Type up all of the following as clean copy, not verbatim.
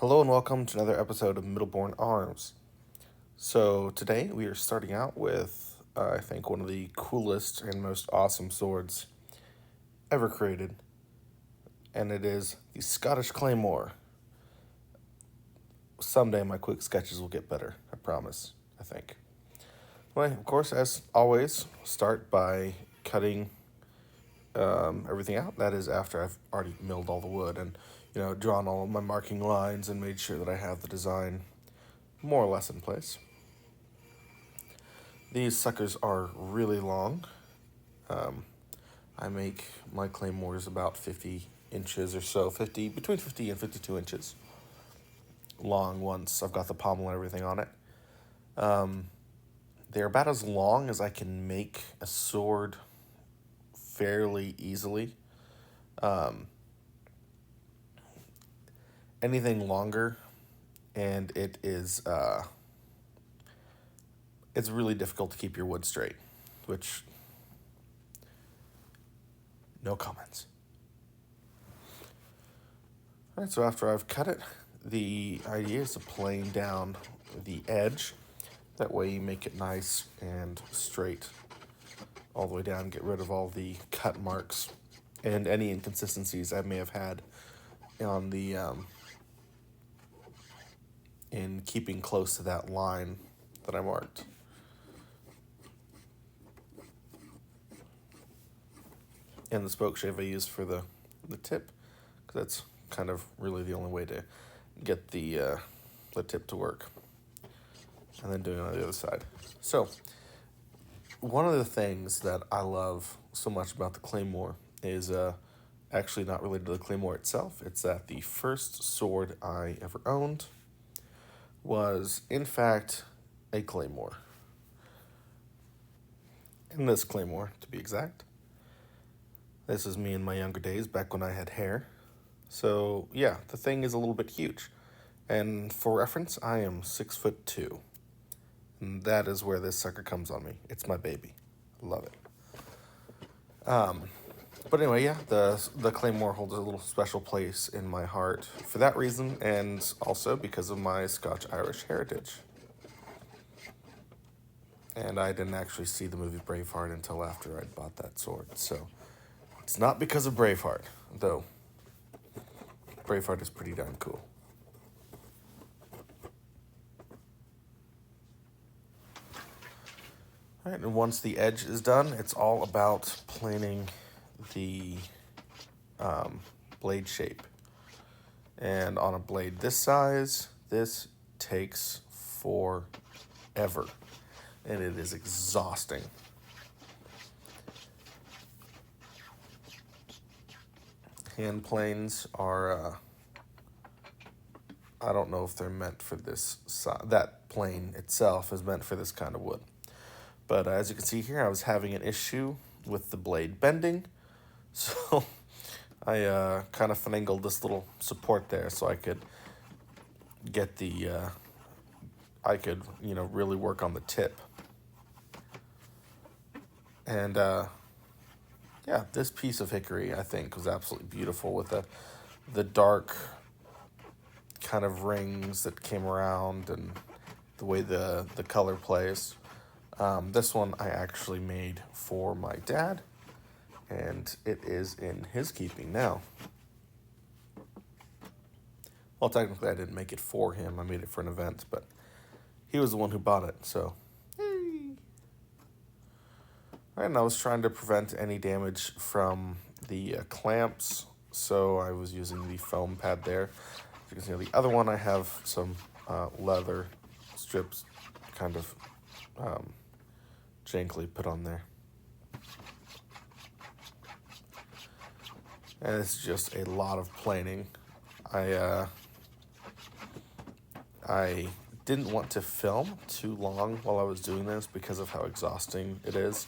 Hello and welcome to another episode of Middleborne Arms. So today we are starting out with, I think, one of the coolest and most awesome swords ever created, and it is the Scottish Claymore. Someday my quick sketches will get better, I promise, I think. Well, of course, as always, start by cutting everything out. That is after I've already milled all the wood and, drawn all of my marking lines and made sure that I have the design more or less in place. These suckers are really long. I make my claymores about 50 inches or so, between 50 and 52 inches long once I've got the pommel and everything on it. They're about as long as I can make a sword fairly easily. Anything longer, and it's really difficult to keep your wood straight, which, no comments. All right, so after I've cut it, the idea is to plane down the edge. That way you make it nice and straight all the way down, get rid of all the cut marks and any inconsistencies I may have had on the in keeping close to that line that I marked. And the spoke shave I used for the tip, because that's kind of really the only way to get the tip to work. And then doing it on the other side. So, one of the things that I love so much about the Claymore is actually not related to the Claymore itself. It's that the first sword I ever owned was, in fact, a Claymore. And this Claymore, to be exact. This is me in my younger days, back when I had hair. So, yeah, the thing is a little bit huge. And for reference, I am 6'2". And that is where this sucker comes on me. It's my baby. Love it. But anyway, yeah, the Claymore holds a little special place in my heart for that reason, and also because of my Scotch-Irish heritage. And I didn't actually see the movie Braveheart until after I'd bought that sword, so it's not because of Braveheart, though Braveheart is pretty darn cool. All right, and once the edge is done, it's all about planing the blade shape. And on a blade this size, this takes forever, and it is exhausting. Hand planes are, I don't know if they're meant for this, that plane itself is meant for this kind of wood. But as you can see here, I was having an issue with the blade bending, so I kind of finagled this little support there so I could get really work on the tip. And yeah, this piece of hickory, I think, was absolutely beautiful with the dark kind of rings that came around and the way the color plays. This one I actually made for my dad, and it is in his keeping now. Well, technically I didn't make it for him, I made it for an event, but he was the one who bought it, so. Alright, and I was trying to prevent any damage from the clamps, so I was using the foam pad there. As you can see on the other one, I have some leather strips kind of jankily put on there. And it's just a lot of planing. I didn't want to film too long while I was doing this because of how exhausting it is,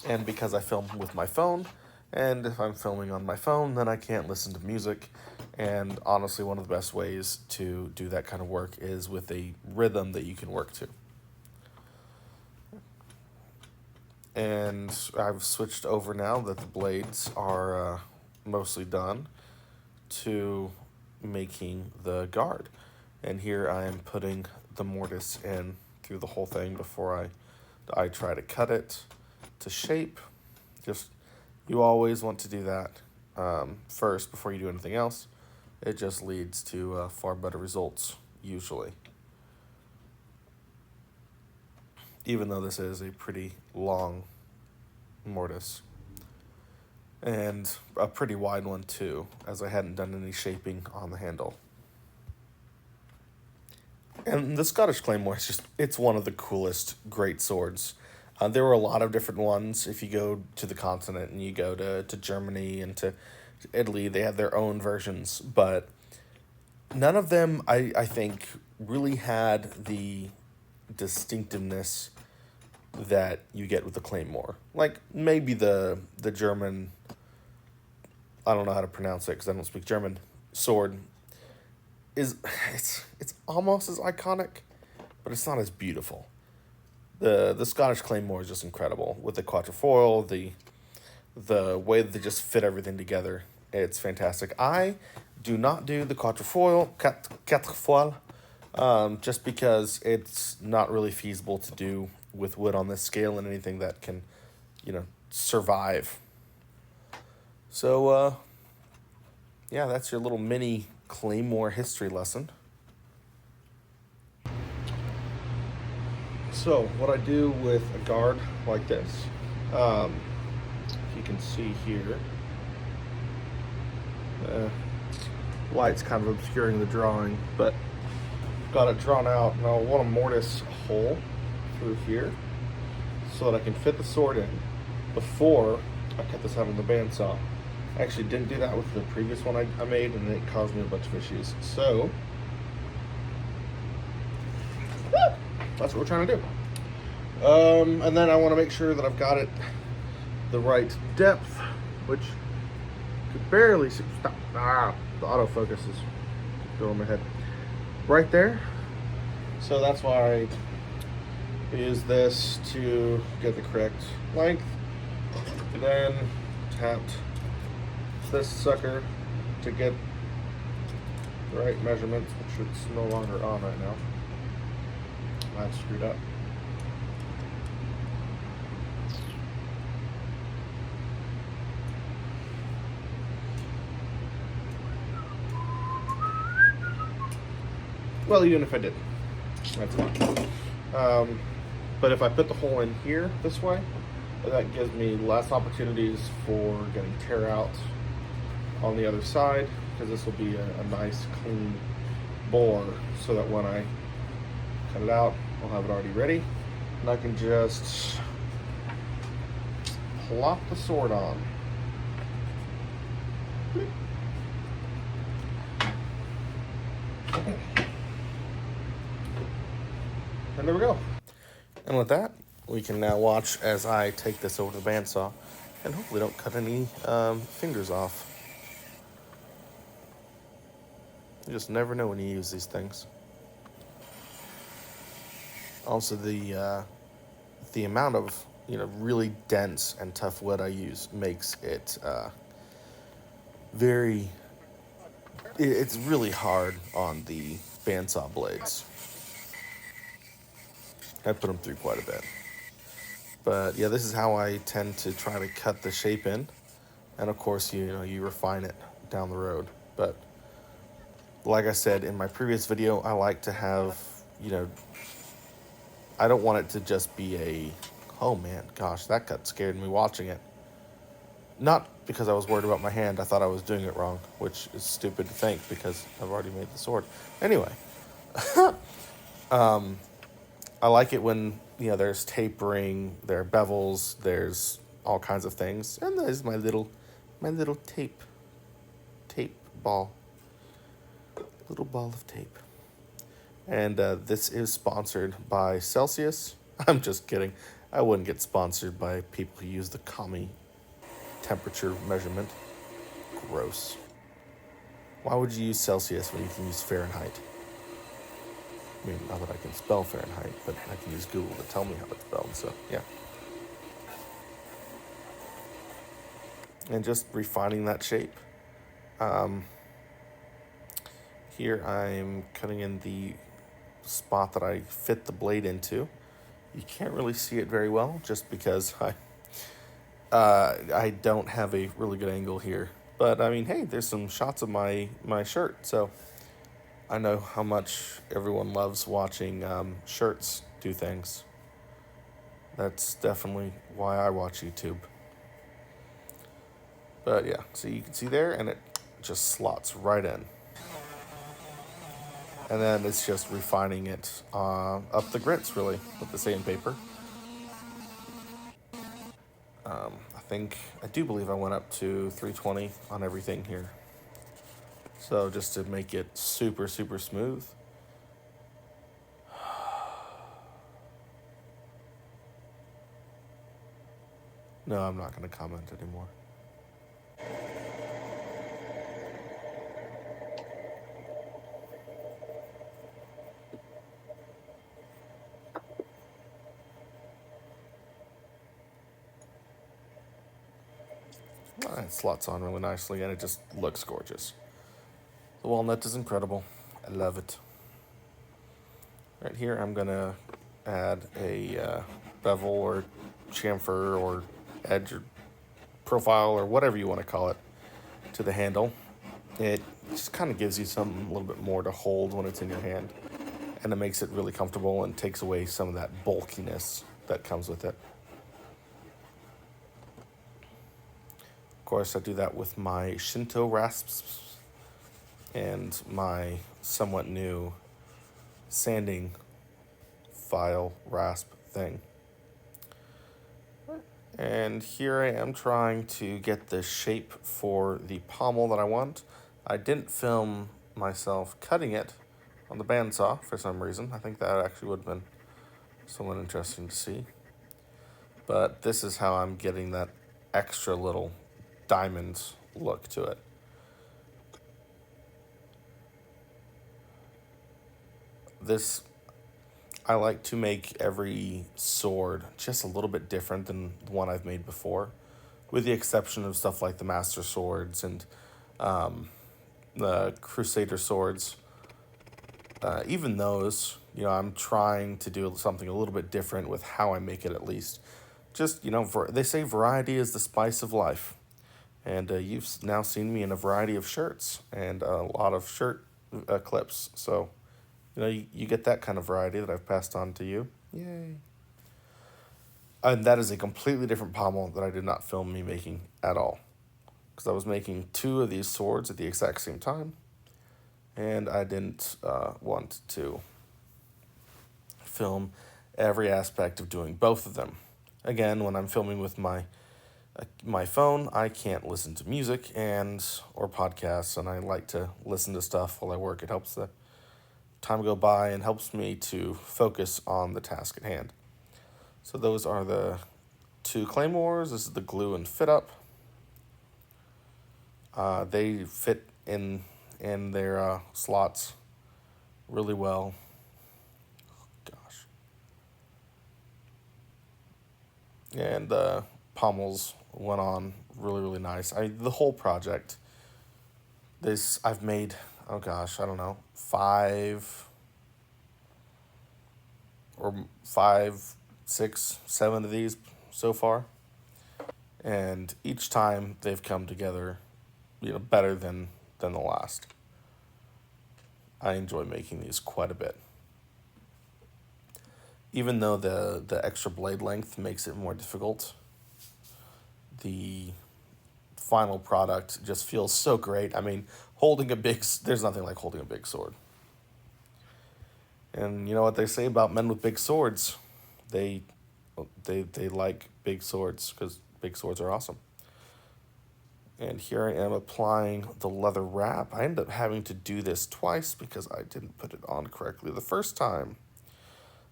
and because I film with my phone, and if I'm filming on my phone, then I can't listen to music, and honestly, one of the best ways to do that kind of work is with a rhythm that you can work to. And I've switched over now that the blades are mostly done to making the guard. And here I am putting the mortise in through the whole thing before I try to cut it to shape. Just, you always want to do that first before you do anything else. It just leads to far better results, usually. Even though this is a pretty long mortise. And a pretty wide one too, as I hadn't done any shaping on the handle. And the Scottish Claymore is just, it's one of the coolest great swords. There were a lot of different ones. If you go to the continent and you go to Germany and to Italy, they have their own versions. But none of them, I think, really had the distinctiveness that you get with the Claymore. Like, maybe the German, I don't know how to pronounce it because I don't speak German, sword is, it's almost as iconic, but it's not as beautiful. The Scottish Claymore is just incredible with the quatrefoil, the way that they just fit everything together. It's fantastic. I do not do the quatrefoil, just because it's not really feasible to do with wood on this scale and anything that can, survive. So, yeah, that's your little mini Claymore history lesson. So, what I do with a guard like this, if you can see here, light's kind of obscuring the drawing, but got it drawn out, and I want to mortise a hole through here so that I can fit the sword in before I cut this out on the bandsaw. I actually didn't do that with the previous one I made, and it caused me a bunch of issues. So that's what we're trying to do. And then I want to make sure that I've got it the right depth, which could barely stop. The autofocus is going in my head. Right there. So that's why I use this to get the correct length. And then tapped this sucker to get the right measurements, which it's no longer on right now. I've screwed up. Well, even if I didn't, that's fine. But if I put the hole in here this way, that gives me less opportunities for getting tear out on the other side, because this will be a nice clean bore, so that when I cut it out, I'll have it already ready, and I can just plop the sword on. And there we go. And with that, we can now watch as I take this over to the bandsaw and hopefully don't cut any fingers off. You just never know when you use these things. Also, the amount of really dense and tough wood I use makes it it's really hard on the bandsaw blades. I put them through quite a bit. But yeah, this is how I tend to try to cut the shape in. And of course, you refine it down the road. But like I said in my previous video, I like to have, I don't want it to just be oh man, gosh, that cut scared me watching it. Not because I was worried about my hand. I thought I was doing it wrong, which is stupid to think because I've already made the sword. Anyway, I like it when, there's tapering, there are bevels, there's all kinds of things. And there's my little tape ball. Little ball of tape. And this is sponsored by Celsius. I'm just kidding. I wouldn't get sponsored by people who use the commie temperature measurement. Gross. Why would you use Celsius when you can use Fahrenheit? I mean, not that I can spell Fahrenheit, but I can use Google to tell me how it's spelled, so yeah. And just refining that shape. here I'm cutting in the spot that I fit the blade into. You can't really see it very well just because I don't have a really good angle here. But I mean, hey, there's some shots of my shirt, so I know how much everyone loves watching shirts do things. That's definitely why I watch YouTube. But yeah, so you can see there, and it just slots right in. And then it's just refining it up the grits, really, with the sandpaper. I do believe I went up to 320 on everything here. So just to make it super, super smooth. No, I'm not going to comment anymore. It slots on really nicely, and it just looks gorgeous. The walnut is incredible. I love it. Right here, I'm going to add a bevel or chamfer or edge or profile or whatever you want to call it to the handle. It just kind of gives you something a little bit more to hold when it's in your hand, and it makes it really comfortable and takes away some of that bulkiness that comes with it. Of course, I do that with my Shinto rasps and my somewhat new sanding file rasp thing. And here I am trying to get the shape for the pommel that I want. I didn't film myself cutting it on the bandsaw for some reason. I think that actually would have been somewhat interesting to see. But this is how I'm getting that extra little diamond look to it. This, I like to make every sword just a little bit different than the one I've made before, with the exception of stuff like the Master Swords and the Crusader Swords. Even those, I'm trying to do something a little bit different with how I make it at least. Just, they say variety is the spice of life. And you've now seen me in a variety of shirts and a lot of shirt clips. So, you get that kind of variety that I've passed on to you. Yay. And that is a completely different pommel that I did not film me making at all. Because I was making 2 of these swords at the exact same time. And I didn't want to film every aspect of doing both of them. Again, when I'm filming with my phone, I can't listen to music or podcasts, and I like to listen to stuff while I work. It helps the time go by and helps me to focus on the task at hand. So those are the 2 claymores. This is the glue and fit up. They fit in their slots really well. Gosh. And the pommels went on really, really nice. The whole project, I've made, I don't know, 5, 6, 7 of these so far. And each time they've come together, better than the last. I enjoy making these quite a bit. Even though the extra blade length makes it more difficult, the final product just feels so great. I mean, there's nothing like holding a big sword. And you know what they say about men with big swords? They like big swords because big swords are awesome. And here I am applying the leather wrap. I ended up having to do this twice because I didn't put it on correctly the first time.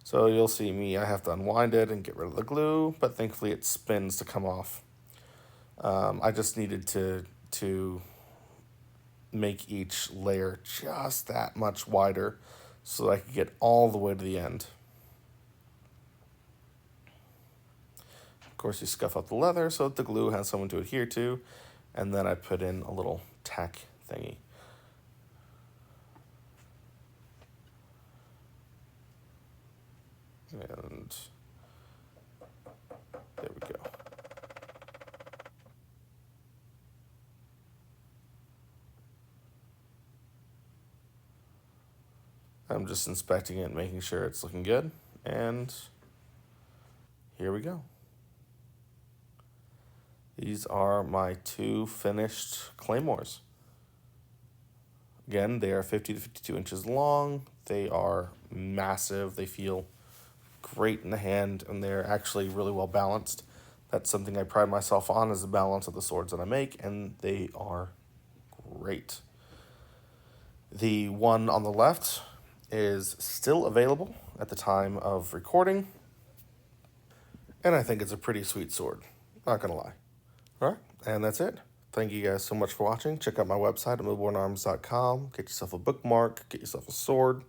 So you'll see me, I have to unwind it and get rid of the glue, but thankfully it spins to come off. I just needed to make each layer just that much wider so that I could get all the way to the end. Of course, you scuff up the leather so that the glue has someone to adhere to, and then I put in a little tack thingy. And there we go. I'm just inspecting it, making sure it's looking good, and here we go. These are my 2 finished claymores. Again, they are 50 to 52 inches long. They are massive. They feel great in the hand, and they're actually really well balanced. That's something I pride myself on, is the balance of the swords that I make, and they are great. The one on the left is still available at the time of recording, and I think it's a pretty sweet sword, not gonna lie. All right, and that's it. Thank you guys so much for watching. Check out my website at middlebornearms.com. Get yourself a bookmark, get yourself a sword.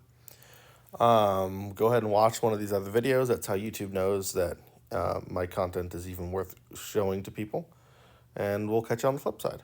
Go ahead and watch one of these other videos. That's how YouTube knows that my content is even worth showing to people. And we'll catch you on the flip side.